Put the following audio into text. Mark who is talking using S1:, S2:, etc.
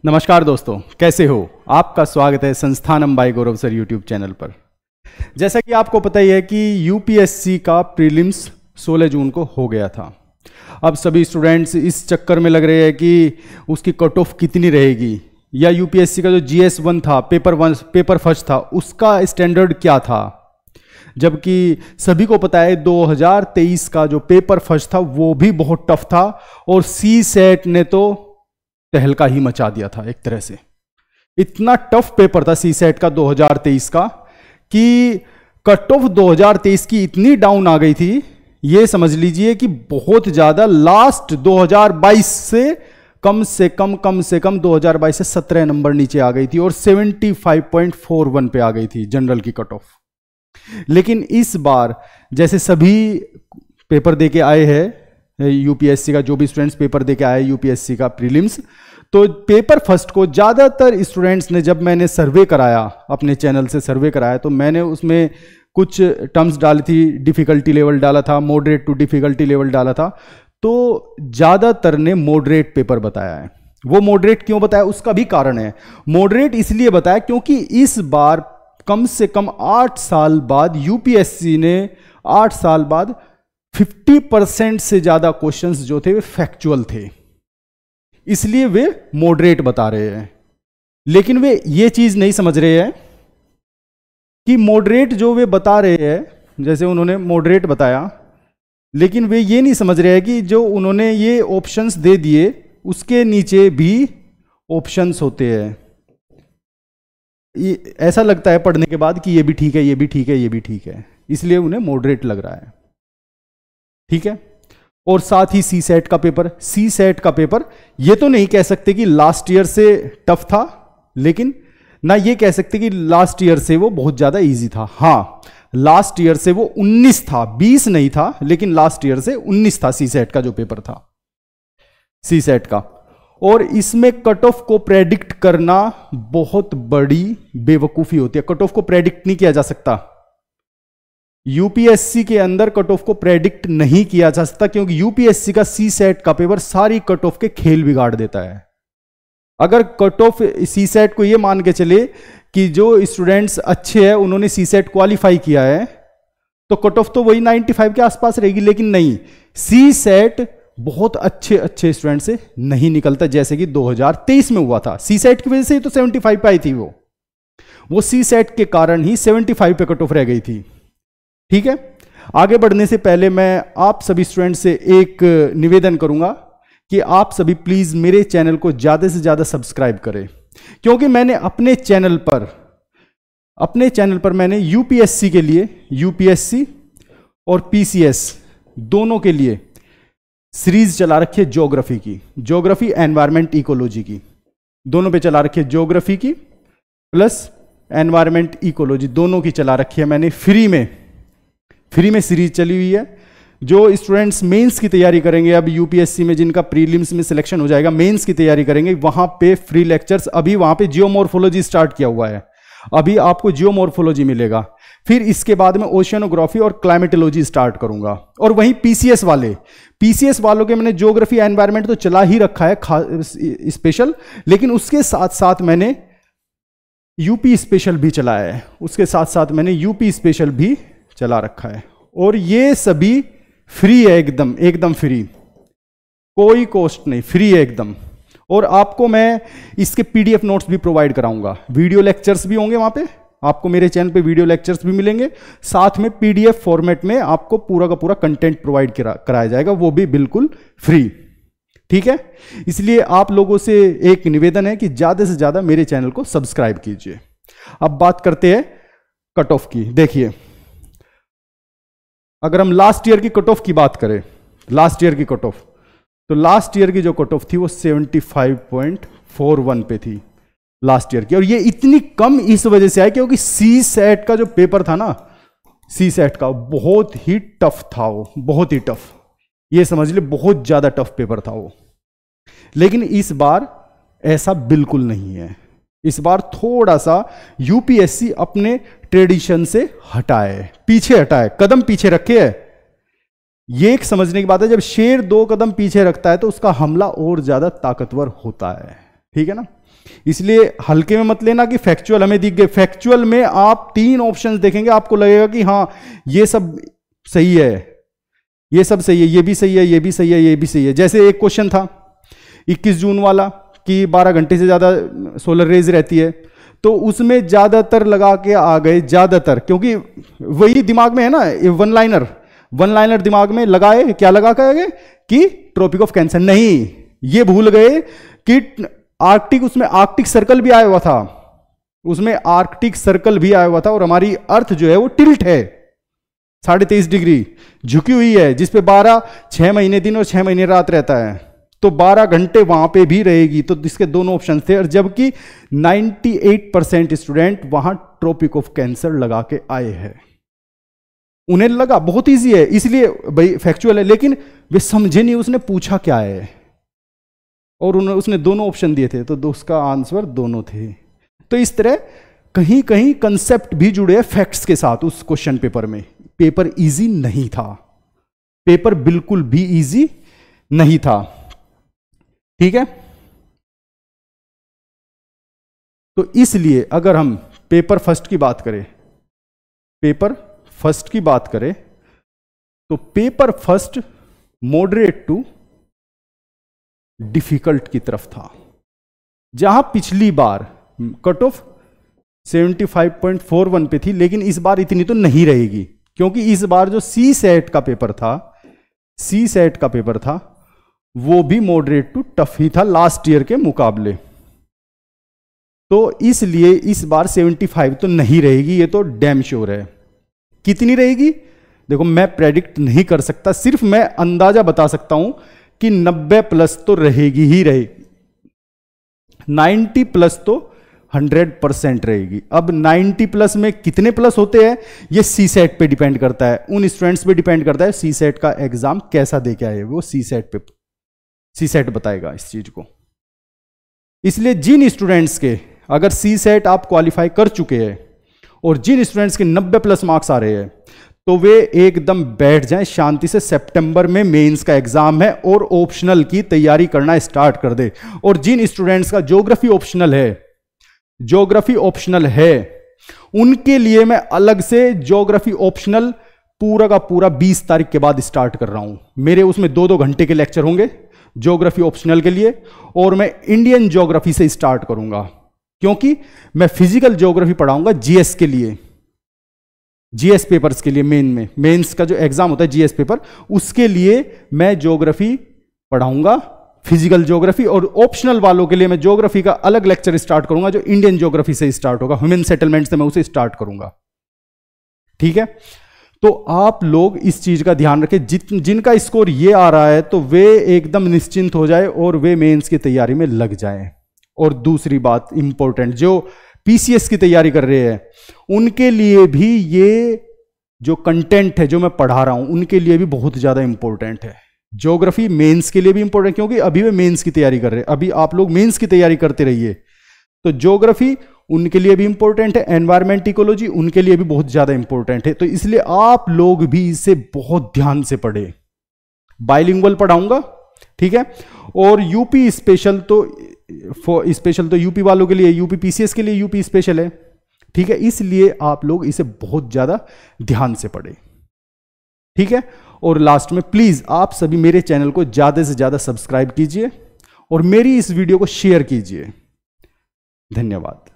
S1: नमस्कार दोस्तों, कैसे हो? आपका स्वागत है संस्थानम बाय गौरव सर यूट्यूब चैनल पर। जैसा कि आपको पता ही है कि यूपीएससी का प्रीलिम्स 16 जून को हो गया था। अब सभी स्टूडेंट्स इस चक्कर में लग रहे हैं कि उसकी कट ऑफ कितनी रहेगी, या यूपीएससी का जो जीएस 1 था, पेपर फर्स्ट था, उसका स्टैंडर्ड क्या था। जबकि सभी को पता है 2023 का जो पेपर फर्स्ट था वो भी बहुत टफ था, और सी सेट ने तो तहलका ही मचा दिया था। एक तरह से इतना टफ पेपर था सी सेट का 2023 का कि कट ऑफ 2023 की इतनी डाउन आ गई थी, ये समझ लीजिए कि बहुत ज्यादा। लास्ट 2022 से कम 2022 से 17 नंबर नीचे आ गई थी और 75.41 पे आ गई थी जनरल की कट ऑफ। लेकिन इस बार जैसे सभी पेपर देके आए हैं यूपीएससी का, जो भी स्टूडेंट्स पेपर देके आए यूपीएससी का प्रीलिम्स, तो पेपर फर्स्ट को ज़्यादातर स्टूडेंट्स ने, जब मैंने सर्वे कराया, अपने चैनल से सर्वे कराया, तो मैंने उसमें कुछ टर्म्स डाली थी, डिफ़िकल्टी लेवल डाला था, मॉडरेट टू डिफ़िकल्टी लेवल डाला था, तो ज़्यादातर ने मॉडरेट पेपर बताया है। वो मॉडरेट क्यों बताया, उसका भी कारण है। मॉडरेट इसलिए बताया क्योंकि इस बार कम से कम 8 साल बाद यूपीएससी ने 8 साल बाद 50% से ज्यादा क्वेश्चंस जो थे वे फैक्चुअल थे, इसलिए वे मॉडरेट बता रहे हैं। लेकिन वे ये चीज नहीं समझ रहे हैं कि मॉडरेट जो वे बता रहे हैं, जैसे उन्होंने मॉडरेट बताया, लेकिन वे ये नहीं समझ रहे हैं कि जो उन्होंने ये ऑप्शंस दे दिए उसके नीचे भी ऑप्शंस होते हैं। ऐसा लगता है पढ़ने के बाद कि ये भी ठीक है, ये भी ठीक है, ये भी ठीक है, इसलिए उन्हें मॉडरेट लग रहा है। ठीक है। और साथ ही सी सेट का पेपर ये तो नहीं कह सकते कि लास्ट ईयर से टफ था, लेकिन ना ये कह सकते कि लास्ट ईयर से वो बहुत ज्यादा इजी था। हाँ, लास्ट ईयर से वो 19 था, 20 नहीं था, लेकिन लास्ट ईयर से 19 था सी सेट का जो पेपर था, सी सेट का। और इसमें कट ऑफ को प्रेडिक्ट करना बहुत बड़ी बेवकूफी होती है। कट ऑफ को प्रेडिक्ट नहीं किया जा सकता, यूपीएससी के अंदर कट ऑफ को प्रेडिक्ट नहीं किया जा सकता, क्योंकि यूपीएससी का सी सेट का पेपर सारी कट ऑफ के खेल बिगाड़ देता है। अगर कट ऑफ सी सेट को यह मान के चले कि जो स्टूडेंट्स अच्छे हैं उन्होंने सी सेट क्वालिफाई किया है, तो कट ऑफ तो वही 95 के आसपास रहेगी। लेकिन नहीं, सी सेट बहुत अच्छे स्टूडेंट से नहीं निकलता, जैसे कि 2023 में हुआ था। सी सेट की वजह से तो 75 पे आई थी, वो सी सेट के कारण ही 75 पे कट ऑफ रह गई थी। ठीक है। आगे बढ़ने से पहले मैं आप सभी स्टूडेंट से एक निवेदन करूंगा कि आप सभी प्लीज मेरे चैनल को ज्यादा से ज्यादा सब्सक्राइब करें, क्योंकि मैंने अपने चैनल पर मैंने यूपीएससी के लिए, यूपीएससी और पीसीएस दोनों के लिए सीरीज चला रखी है ज्योग्राफी की, ज्योग्राफी एनवायरमेंट इकोलॉजी की, दोनों पे चला रखी है। ज्योग्राफी की प्लस एनवायरमेंट इकोलॉजी दोनों की चला रखी है मैंने फ्री में सीरीज चली हुई है। जो स्टूडेंट्स मेंस की तैयारी करेंगे, अब यूपीएससी में जिनका प्रीलिम्स में सिलेक्शन हो जाएगा, मेंस की तैयारी करेंगे, वहां पे फ्री लेक्चर्स, अभी वहां पे जियोमॉर्फोलॉजी स्टार्ट किया हुआ है, अभी आपको जियोमॉर्फोलॉजी मिलेगा। फिर इसके बाद में ओशियनोग्राफी और क्लाइमेटोलॉजी स्टार्ट करूंगा। और वहीं पीसीएस वालों के मैंने ज्योग्राफी एनवायरमेंट तो चला ही रखा है स्पेशल, लेकिन उसके साथ साथ मैंने यूपी स्पेशल भी चलाया है, चला रखा है। और ये सभी फ्री है, एकदम फ्री, कोई कॉस्ट नहीं, फ्री है एकदम। और आपको मैं इसके पीडीएफ नोट्स भी प्रोवाइड कराऊंगा, वीडियो लेक्चर्स भी होंगे वहां पे, आपको मेरे चैनल पे वीडियो लेक्चर्स भी मिलेंगे, साथ में पीडीएफ फॉर्मेट में आपको पूरा का पूरा कंटेंट प्रोवाइड कराया जाएगा, वो भी बिल्कुल फ्री। ठीक है। इसलिए आप लोगों से एक निवेदन है कि ज्यादा से ज्यादा मेरे चैनल को सब्सक्राइब कीजिए। अब बात करते हैं कट ऑफ की। देखिए, अगर हम लास्ट ईयर की कट ऑफ की बात करें, लास्ट ईयर की कट ऑफ, तो लास्ट ईयर की जो कट ऑफ थी वो 75.41 पे थी लास्ट ईयर की। और ये इतनी कम इस वजह से आई क्योंकि सी सेट का जो पेपर था ना, सी सेट का बहुत ही टफ था, वो बहुत ही टफ, ये समझ ले बहुत ज्यादा टफ पेपर था वो। लेकिन इस बार ऐसा बिल्कुल नहीं है। इस बार थोड़ा सा यूपीएससी अपने ट्रेडिशन से पीछे हटाए, कदम पीछे रखे है। ये एक समझने की बात है, जब शेर 2 कदम पीछे रखता है तो उसका हमला और ज्यादा ताकतवर होता है। ठीक है ना। इसलिए हल्के में मत लेना कि फैक्चुअल हमें दिख गए। फैक्चुअल में आप 3 ऑप्शंस देखेंगे, आपको लगेगा कि हाँ ये सब सही है, ये सब सही है, ये भी सही है, ये भी सही है, ये भी सही है। जैसे एक क्वेश्चन था 21 जून वाला कि 12 घंटे से ज्यादा सोलर रेज रहती है, तो उसमें ज्यादातर लगा के आ गए, ज्यादातर, क्योंकि वही दिमाग में है ना, वन लाइनर दिमाग में लगाए, क्या लगा के गए कि ट्रॉपिक ऑफ कैंसर। नहीं, ये भूल गए कि आर्कटिक, उसमें आर्कटिक सर्कल भी आया हुआ था, उसमें आर्कटिक सर्कल भी आया हुआ था, और हमारी अर्थ जो है वो टिल्ट है 23.5 डिग्री झुकी हुई है, जिसपे 6 महीने दिन और 6 महीने रात रहता है, तो 12 घंटे वहां पे भी रहेगी। तो इसके दोनों ऑप्शन थे, और जबकि 98% स्टूडेंट वहां ट्रॉपिक ऑफ कैंसर लगा के आए हैं। उन्हें लगा बहुत इजी है, इसलिए भाई फैक्चुअल है, लेकिन वे समझे नहीं उसने पूछा क्या है, और उसने दोनों ऑप्शन दिए थे, तो उसका आंसर दोनों थे। तो इस तरह कहीं कहीं कंसेप्ट भी जुड़े हैं फैक्ट्स के साथ उस क्वेश्चन पेपर में। पेपर इजी नहीं था, पेपर बिल्कुल भी इजी नहीं था, ठीक है। तो इसलिए अगर हम पेपर फर्स्ट की बात करें, तो paper first moderate to difficult की तरफ था। जहां पिछली बार कट ऑफ 75.41 पे थी, लेकिन इस बार इतनी तो नहीं रहेगी, क्योंकि इस बार जो सी सेट का पेपर था वो भी मॉडरेट टू टफ ही था लास्ट ईयर के मुकाबले। तो इसलिए इस बार 75 तो नहीं रहेगी, ये तो डैम श्योर है। कितनी रहेगी देखो, मैं प्रेडिक्ट नहीं कर सकता, सिर्फ मैं अंदाजा बता सकता हूं कि 90 प्लस तो रहेगी ही रहेगी, 90 प्लस तो 100% रहेगी। अब 90 प्लस में कितने प्लस होते हैं ये सी सेट पे डिपेंड करता है, उन स्टूडेंट्स पे डिपेंड करता है सी सेट का एग्जाम कैसा दे के आए, वो सी सेट बताएगा इस चीज को। इसलिए जिन स्टूडेंट्स के अगर सी सेट आप क्वालिफाई कर चुके हैं और जिन स्टूडेंट्स के 90 प्लस मार्क्स आ रहे हैं, तो वे एकदम बैठ जाएं शांति से, सितंबर में मेंस का एग्जाम है और ऑप्शनल की तैयारी करना स्टार्ट कर दे। और जिन स्टूडेंट्स का ज्योग्राफी ऑप्शनल है, उनके लिए मैं अलग से ज्योग्राफी ऑप्शनल पूरा का पूरा 20 तारीख के बाद स्टार्ट कर रहा हूं। मेरे उसमें 2-2 घंटे के लेक्चर होंगे ज्योग्राफी ऑप्शनल के लिए, और मैं इंडियन ज्योग्राफी से स्टार्ट करूंगा, क्योंकि मैं फिजिकल ज्योग्राफी पढ़ाऊंगा जीएस के लिए, जीएस पेपर्स के लिए, मेंस का जो एग्जाम होता है जीएस पेपर, उसके लिए मैं ज्योग्राफी पढ़ाऊंगा, फिजिकल ज्योग्राफी। और ऑप्शनल वालों के लिए मैं ज्योग्राफी का अलग लेक्चर स्टार्ट करूंगा जो इंडियन ज्योग्राफी से स्टार्ट होगा, ह्यूमन सेटलमेंट से मैं उसे स्टार्ट करूंगा, ठीक है। तो आप लोग इस चीज का ध्यान रखें, जिनका स्कोर ये आ रहा है तो वे एकदम निश्चिंत हो जाए और वे मेंस की तैयारी में लग जाएं। और दूसरी बात इंपॉर्टेंट, जो पीसीएस की तैयारी कर रहे हैं उनके लिए भी ये जो कंटेंट है जो मैं पढ़ा रहा हूं, उनके लिए भी बहुत ज्यादा इंपॉर्टेंट है। ज्योग्राफी मेंस के लिए भी इंपॉर्टेंट, क्योंकि अभी वे मेंस की तैयारी कर रहे हैं, अभी आप लोग मेंस की तैयारी करते रहिए, तो ज्योग्राफी उनके लिए भी इंपॉर्टेंट है, एनवायरमेंट इकोलॉजी उनके लिए भी बहुत ज्यादा इंपॉर्टेंट है। तो इसलिए आप लोग भी इसे बहुत ध्यान से पढ़े। बाइलिंगुअल पढ़ाऊंगा, ठीक है। और यूपी स्पेशल तो यूपी वालों के लिए, यूपी पीसीएस के लिए यूपी स्पेशल है, ठीक है। इसलिए आप लोग इसे बहुत ज्यादा ध्यान से पढ़े, ठीक है। और लास्ट में प्लीज आप सभी मेरे चैनल को ज्यादा से ज्यादा सब्सक्राइब कीजिए और मेरी इस वीडियो को शेयर कीजिए। धन्यवाद।